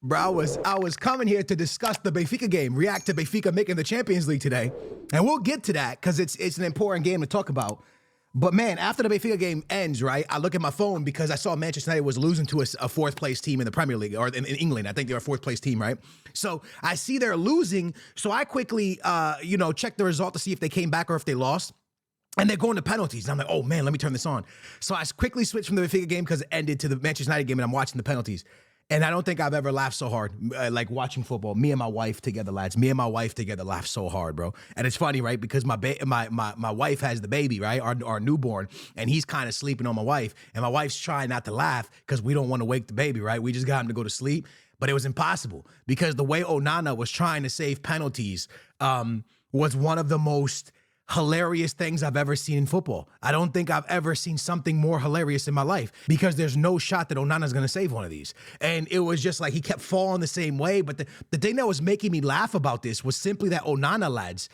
Bro, I was coming here to discuss the Benfica game, react to Benfica making the Champions League today. And we'll get to that because it's an important game to talk about. But man, after the Benfica game ends, right, I look at my phone because I saw Manchester United was losing to a fourth place team in the Premier League, or in England. I think they're a fourth place team, right? So I see they're losing. So I quickly, check the result to see if they came back or if they lost. And they're going to penalties. And I'm like, oh man, let me turn this on. So I quickly switched from the Benfica game because it ended to the Manchester United game, and I'm watching the penalties. And I don't think I've ever laughed so hard, like watching football. Me and my wife together, lads. Me and my wife together laugh so hard, bro. And it's funny, right? Because my wife has the baby, right? Our newborn, and he's kind of sleeping on my wife. And my wife's trying not to laugh because we don't want to wake the baby, right? We just got him to go to sleep. But it was impossible because the way Onana was trying to save penalties was one of the most hilarious things I've ever seen in football. I don't think I've ever seen something more hilarious in my life because there's no shot that Onana's going to save one of these. And it was just like he kept falling the same way. But the thing that was making me laugh about this was simply that Onana, lads,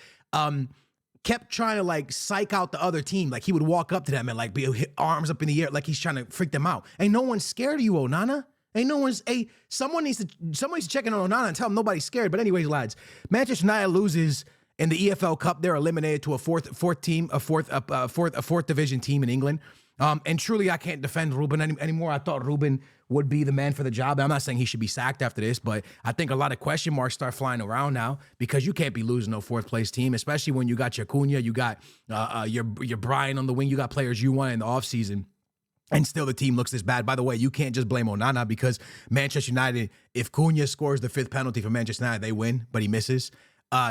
kept trying to like psych out the other team. Like he would walk up to them and like be arms up in the air like he's trying to freak them out. Ain't no one's scared of you, Onana. Ain't no one's, someone needs to check in on Onana and tell him nobody's scared. But anyways, lads, Manchester United loses in the EFL Cup. They're eliminated to a fourth division team in England. And truly, I can't defend Ruben anymore. I thought Ruben would be the man for the job. I'm not saying he should be sacked after this, but I think a lot of question marks start flying around now because you can't be losing no fourth place team, especially when you got your Cunha, you got your Brian on the wing, you got players you want in the offseason. And still the team looks this bad. By the way, you can't just blame Onana because Manchester United, if Cunha scores the fifth penalty for Manchester United, they win, but he misses.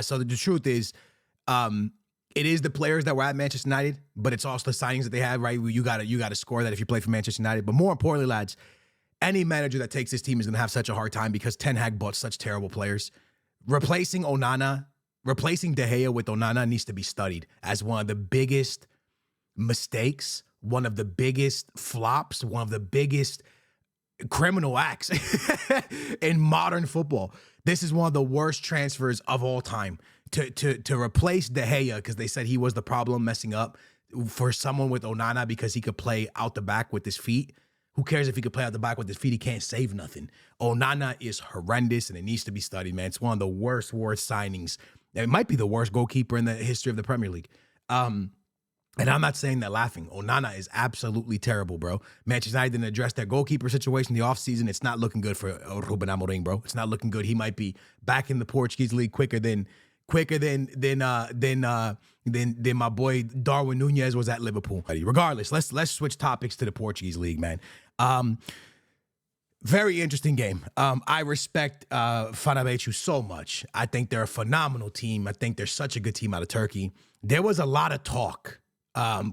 So the truth is, it is the players that were at Manchester United, but it's also the signings that they have, right? You gotta score that if you play for Manchester United. But more importantly, lads, any manager that takes this team is gonna have such a hard time because Ten Hag bought such terrible players. Replacing De Gea with Onana needs to be studied as one of the biggest mistakes, one of the biggest flops, one of the biggest criminal acts in modern football. This is one of the worst transfers of all time to replace De Gea because they said he was the problem messing up for someone with Onana because he could play out the back with his feet. Who cares if he could play out the back with his feet? He can't save nothing. Onana is horrendous and it needs to be studied, man. It's one of the worst signings. It might be the worst goalkeeper in the history of the Premier League. And I'm not saying that laughing. Onana is absolutely terrible, bro. Manchester United didn't address their goalkeeper situation in the offseason. It's not looking good for Ruben Amorim, bro. It's not looking good. He might be back in the Portuguese league quicker than my boy Darwin Nunez was at Liverpool. Regardless, let's switch topics to the Portuguese league, man. Very interesting game. I respect Fenerbahçe so much. I think they're a phenomenal team. I think they're such a good team out of Turkey. There was a lot of talk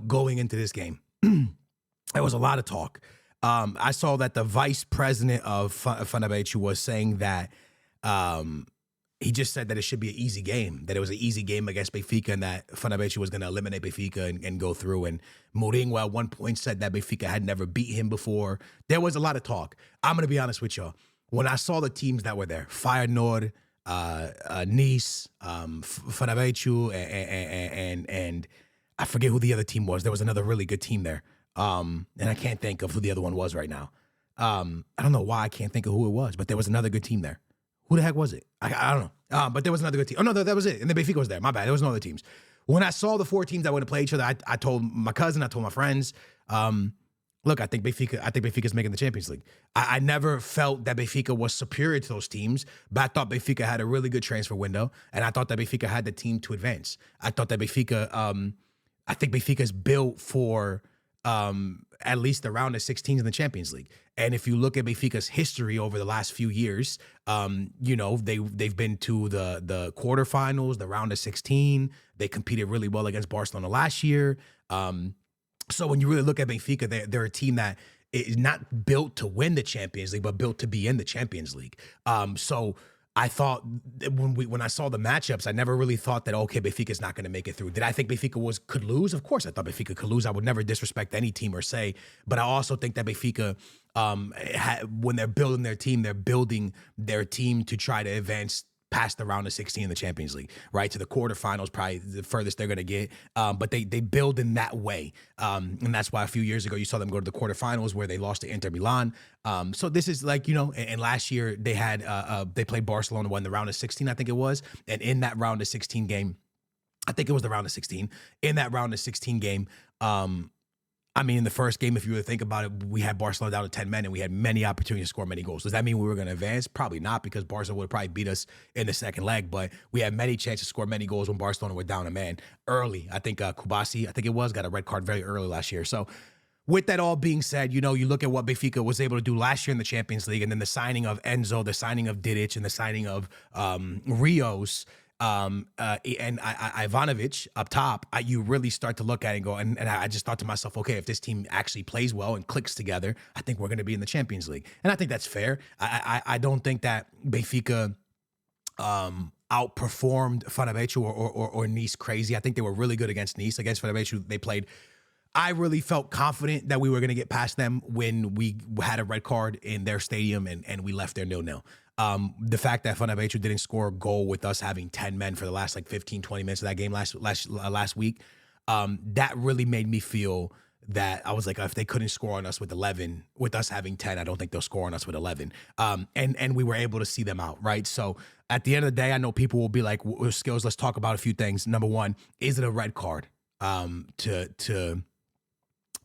going into this game. There was a lot of talk. I saw that the vice president of Fenerbahçe was saying that he just said that it should be an easy game, that it was an easy game against Benfica and that Fenerbahçe was going to eliminate Benfica and go through. And Mourinho at one point said that Benfica had never beat him before. There was a lot of talk. I'm going to be honest with y'all. When I saw the teams that were there, Feyenoord, Nice, Fenerbahçe, and I forget who the other team was. There was another really good team there. And I can't think of who the other one was right now. I don't know why I can't think of who it was, but there was another good team there. Who the heck was it? I don't know. But there was another good team. Oh, no, that was it. And then Benfica was there. My bad. There was no other teams. When I saw the four teams that were going to play each other, I told my cousin, I told my friends, look, I think Benfica's making the Champions League. I never felt that Benfica was superior to those teams, but I thought Benfica had a really good transfer window, and I thought that Benfica had the team to advance. I thought that I think Benfica's built for at least the round of 16s in the Champions League. And if you look at Benfica's history over the last few years, they've been to the quarterfinals, the round of 16. They competed really well against Barcelona last year. So when you really look at Benfica, they're a team that is not built to win the Champions League, but built to be in the Champions League. So I thought when I saw the matchups, I never really thought that, okay, Benfica's not going to make it through. Did I think Benfica could lose? Of course I thought Benfica could lose. I would never disrespect any team or say, but I also think that Benfica, when they're building their team to try to advance past the round of 16 in the Champions League, right? To the quarterfinals, probably the furthest they're going to get. But they build in that way. And that's why a few years ago, you saw them go to the quarterfinals where they lost to Inter Milan. So this is like, and last year they had, they played Barcelona, won the round of 16, I think it was. And in that round of 16 game, I think it was the round of 16. In that round of 16 game, I mean, in the first game, if you were to think about it, we had Barcelona down to 10 men and we had many opportunities to score many goals. Does that mean we were going to advance? Probably not, because Barcelona would probably beat us in the second leg, but we had many chances to score many goals when Barcelona were down a man early. I think Kubasi, got a red card very early last year. So with that all being said, you look at what Benfica was able to do last year in the Champions League, and then the signing of Enzo, the signing of Didic, and the signing of Rios, and Ivanovic up top, you really start to look at it and go, and I just thought to myself, okay, if this team actually plays well and clicks together, I think we're going to be in the Champions League. And I think that's fair. I don't think that Benfica outperformed Fenerbahçe or Nice crazy. I think they were really good against Nice. Against Fenerbahçe, they played. I really felt confident that we were going to get past them when we had a red card in their stadium and we left there 0-0. The fact that Fenerbahçe didn't score a goal with us having 10 men for the last 15, 20 minutes of that game last week, that really made me feel that I was like, if they couldn't score on us with 11, with us having 10, I don't think they'll score on us with 11. And we were able to see them out, right? So at the end of the day, I know people will be like, Skills, let's talk about a few things. Number one, is it a red card to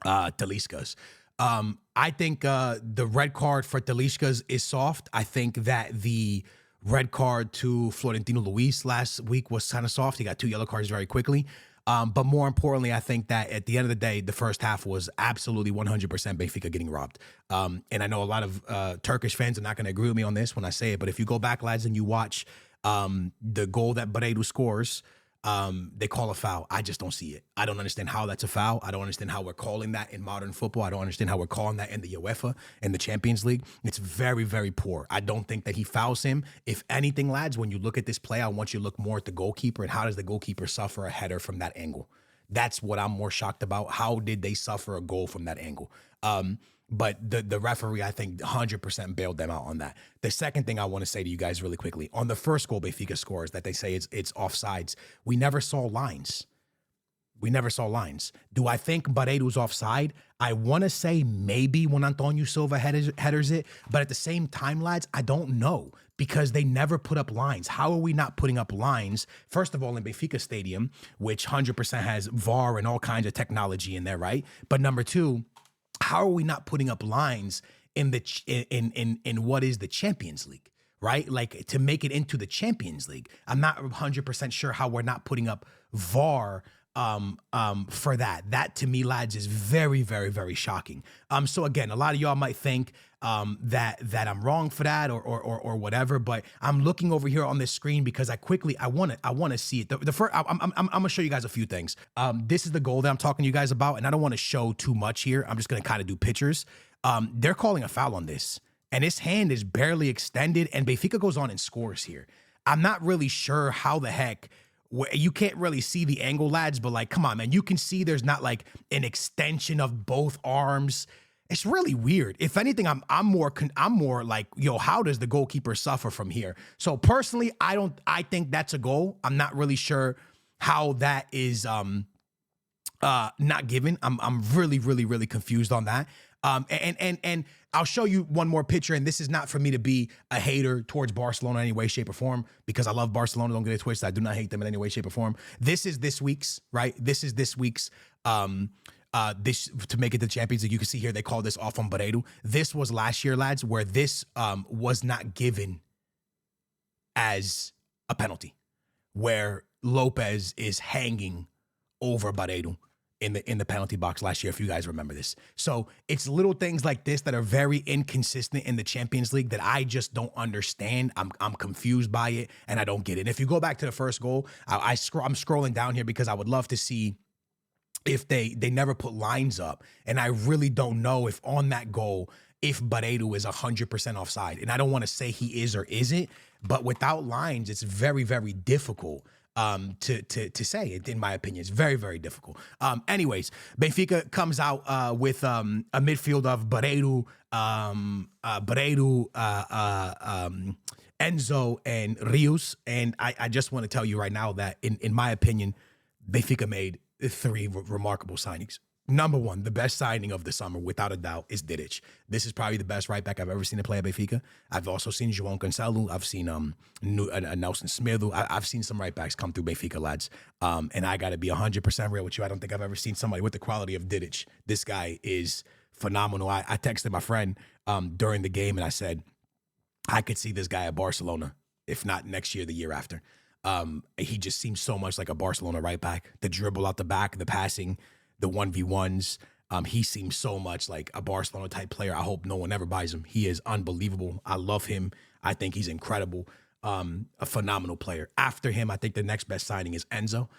Talisca's? I think the red card for Talisca's is soft. I think that the red card to Florentino Luis last week was kind of soft. He got 2 yellow cards very quickly. But more importantly, I think that at the end of the day, the first half was absolutely 100% Benfica getting robbed. And I know a lot of Turkish fans are not going to agree with me on this when I say it, but if you go back, lads, and you watch the goal that Barreiro scores, they call a foul. I just don't see it. I don't understand how that's a foul. I don't understand how we're calling that in modern football. I don't understand how we're calling that in the UEFA, in the Champions League. It's very, very poor. I don't think that he fouls him. If anything, lads, when you look at this play, I want you to look more at the goalkeeper and how does the goalkeeper suffer a header from that angle? That's what I'm more shocked about. How did they suffer a goal from that angle? But the referee, I think, 100% bailed them out on that. The second thing I want to say to you guys really quickly, on the first goal Benfica scores that they say it's offsides, we never saw lines. We never saw lines. Do I think Barreiro's offside? I want to say maybe when Antonio Silva headers it, but at the same time, lads, I don't know because they never put up lines. How are we not putting up lines? First of all, in Benfica Stadium, which 100% has VAR and all kinds of technology in there, right? But number two, how are we not putting up lines in the in what is the Champions League, right? Like to make it into the Champions League. I'm not 100% sure how we're not putting up VAR for that. That to me, lads, is very, very, very shocking. So again, a lot of y'all might think that I'm wrong for that or whatever, but I'm looking over here on this screen because I want to see it. The first, I'm gonna show you guys a few things. This is the goal that I'm talking to you guys about, and I don't want to show too much here. I'm just gonna kind of do pictures. They're calling a foul on this, and his hand is barely extended, and Benfica goes on and scores here. I'm not really sure how the heck. You can't really see the angle, lads, but like, come on, man. You can see there's not like an extension of both arms. It's really weird. If anything, I'm more like, yo, how does the goalkeeper suffer from here? So personally, I think that's a goal. I'm not really sure how that is not given. I'm really, really, really confused on that. And I'll show you one more picture, and this is not for me to be a hater towards Barcelona in any way, shape, or form, because I love Barcelona. Don't get it twisted. I do not hate them in any way, shape, or form. This is this week's, right? This is this week's, this to make it to Champions League. You can see here, they call this off on Barreiro. This was last year, lads, where this was not given as a penalty, where Lopez is hanging over Barreiro in the penalty box last year, if you guys remember this. So it's little things like this that are very inconsistent in the Champions League that I just don't understand. I'm confused by it, and I don't get it. And if you go back to the first goal, I'm scrolling down here because I would love to see if they never put lines up, and I really don't know if on that goal, if Barreiro is 100% offside. And I don't want to say he is or isn't, but without lines, it's very, very difficult to say it, in my opinion. It's very, very difficult. Anyways, Benfica comes out with a midfield of Barreiro, Enzo and Rios. And I just want to tell you right now that, in my opinion, Benfica made three remarkable signings. Number one, the best signing of the summer, without a doubt, is Didic. This is probably the best right back I've ever seen to play at Benfica. I've also seen João Cancelo. I've seen Nelson Smith. I've seen some right backs come through Benfica, lads. And I got to be 100% real with you. I don't think I've ever seen somebody with the quality of Didic. This guy is phenomenal. I texted my friend during the game, and I said, I could see this guy at Barcelona, if not next year, the year after. He just seems so much like a Barcelona right back. The dribble out the back, the passing, the 1v1s. He seems so much like a Barcelona type player. I hope no one ever buys him. He is unbelievable. I love him. I think he's incredible. A phenomenal player. After him, I think the next best signing is Enzo.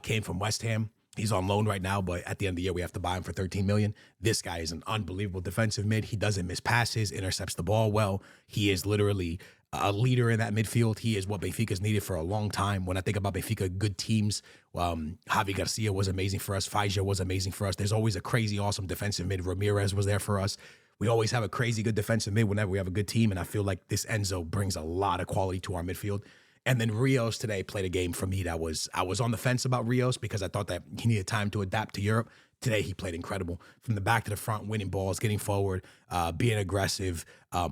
Came from West Ham. He's on loan right now, but at the end of the year, we have to buy him for $13 million. This guy is an unbelievable defensive mid. He doesn't miss passes, intercepts the ball well. He is literally a leader in that midfield. He is what Benfica's needed for a long time. When I think about Benfica, good teams, Javi Garcia was amazing for us. Faja was amazing for us. There's always a crazy, awesome defensive mid. Ramirez was there for us. We always have a crazy good defensive mid whenever we have a good team, and I feel like this Enzo brings a lot of quality to our midfield. And then Rios today played a game for me that I was on the fence about Rios because I thought that he needed time to adapt to Europe. Today, he played incredible. From the back to the front, winning balls, getting forward, being aggressive,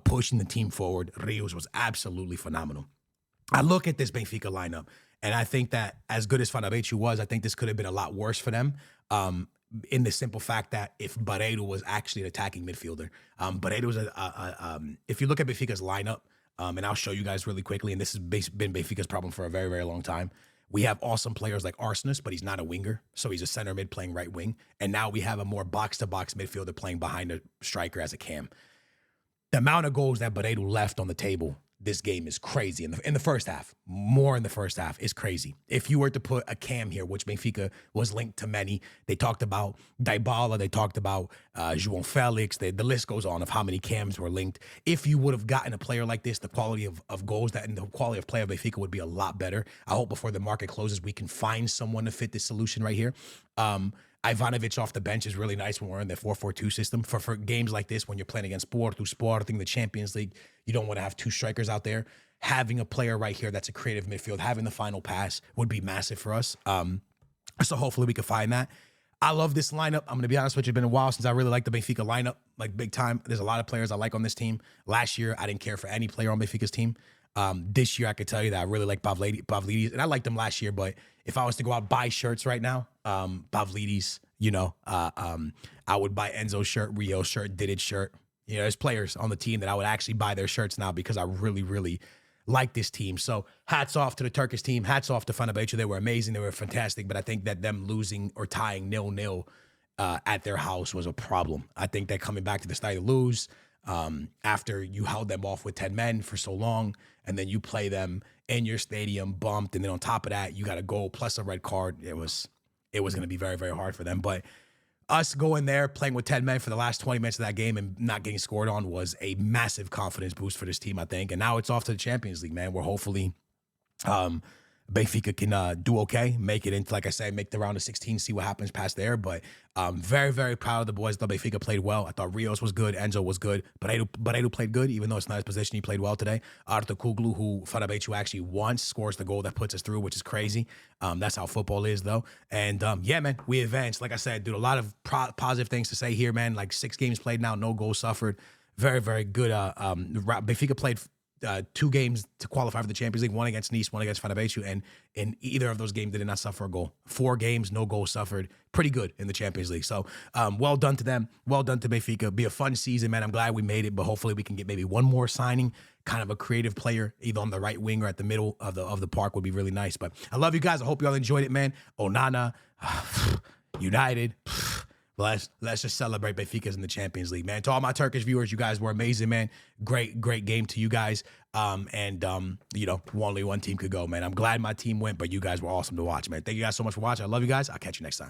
pushing the team forward. Rios was absolutely phenomenal. I look at this Benfica lineup, and I think that as good as Fenerbahçe was, I think this could have been a lot worse for them. In the simple fact that if Barreiro was actually an attacking midfielder. Barreiro was if you look at Benfica's lineup, and I'll show you guys really quickly, and this has been Benfica's problem for a very, very long time. We have awesome players like Arsenis, but he's not a winger, so he's a center mid playing right wing. And now we have a more box-to-box midfielder playing behind a striker as a cam. The amount of goals that Barreiro left on the table this game is crazy. In the first half, more in the first half, is crazy. If you were to put a cam here, which Benfica was linked to many, they talked about Dybala, they talked about João Felix, the list goes on of how many cams were linked. If you would have gotten a player like this, the quality of goals and the quality of play of Benfica would be a lot better. I hope before the market closes, we can find someone to fit this solution right here. Ivanovic off the bench is really nice when we're in the 4-4-2 system. For games like this, when you're playing against Sporting, the Champions League, you don't want to have two strikers out there. Having a player right here that's a creative midfield, having the final pass would be massive for us. So hopefully we can find that. I love this lineup. I'm going to be honest with you. It's been a while since I really liked the Benfica lineup, like big time. There's a lot of players I like on this team. Last year, I didn't care for any player on Benfica's team. This year, I could tell you that I really like Pavlidis, and I liked him last year, but if I was to go out buy shirts right now, Pavlidis, I would buy Enzo's shirt, Rio's shirt, Didic shirt. There's players on the team that I would actually buy their shirts now because I really, really like this team. So hats off to the Turkish team. Hats off to Fenerbahçe. They were amazing. They were fantastic, but I think that them losing or tying 0-0 at their house was a problem. I think that coming back to the stadium to lose, after you held them off with 10 men for so long, and then you play them in your stadium bumped, and then on top of that, you got a goal plus a red card. It was going to be very, very hard for them. But us going there, playing with 10 men for the last 20 minutes of that game and not getting scored on was a massive confidence boost for this team, I think. And now it's off to the Champions League, man. We're hopefully Benfica can do okay, make it into, like I said, make the round of 16, see what happens past there. But very, very proud of the boys. I thought Benfica played well. I thought Rios was good. Enzo was good. Barreiro played good, even though it's not his position. He played well today. Artur Kuglu, who Fenerbahçe actually once scores the goal that puts us through, which is crazy. That's how football is, though. And, yeah, man, we advanced. Like I said, dude, a lot of positive things to say here, man. Like 6 games played now, no goals suffered. Very, very good. Benfica played 2 games to qualify for the Champions League, one against Nice, one against Fenerbahçe, and in either of those games, they did not suffer a goal. 4 games, no goals suffered. Pretty good in the Champions League. So, well done to them. Well done to Benfica. Be a fun season, man. I'm glad we made it, but hopefully we can get maybe one more signing, kind of a creative player, either on the right wing or at the middle of the park would be really nice. But I love you guys. I hope you all enjoyed it, man. Onana, United. Let's just celebrate Benfica's in the Champions League, man. To all my Turkish viewers, you guys were amazing, man. Great game to you guys. Only one team could go, man. I'm glad my team went, but you guys were awesome to watch, man. Thank you guys so much for watching. I love you guys. I'll catch you next time.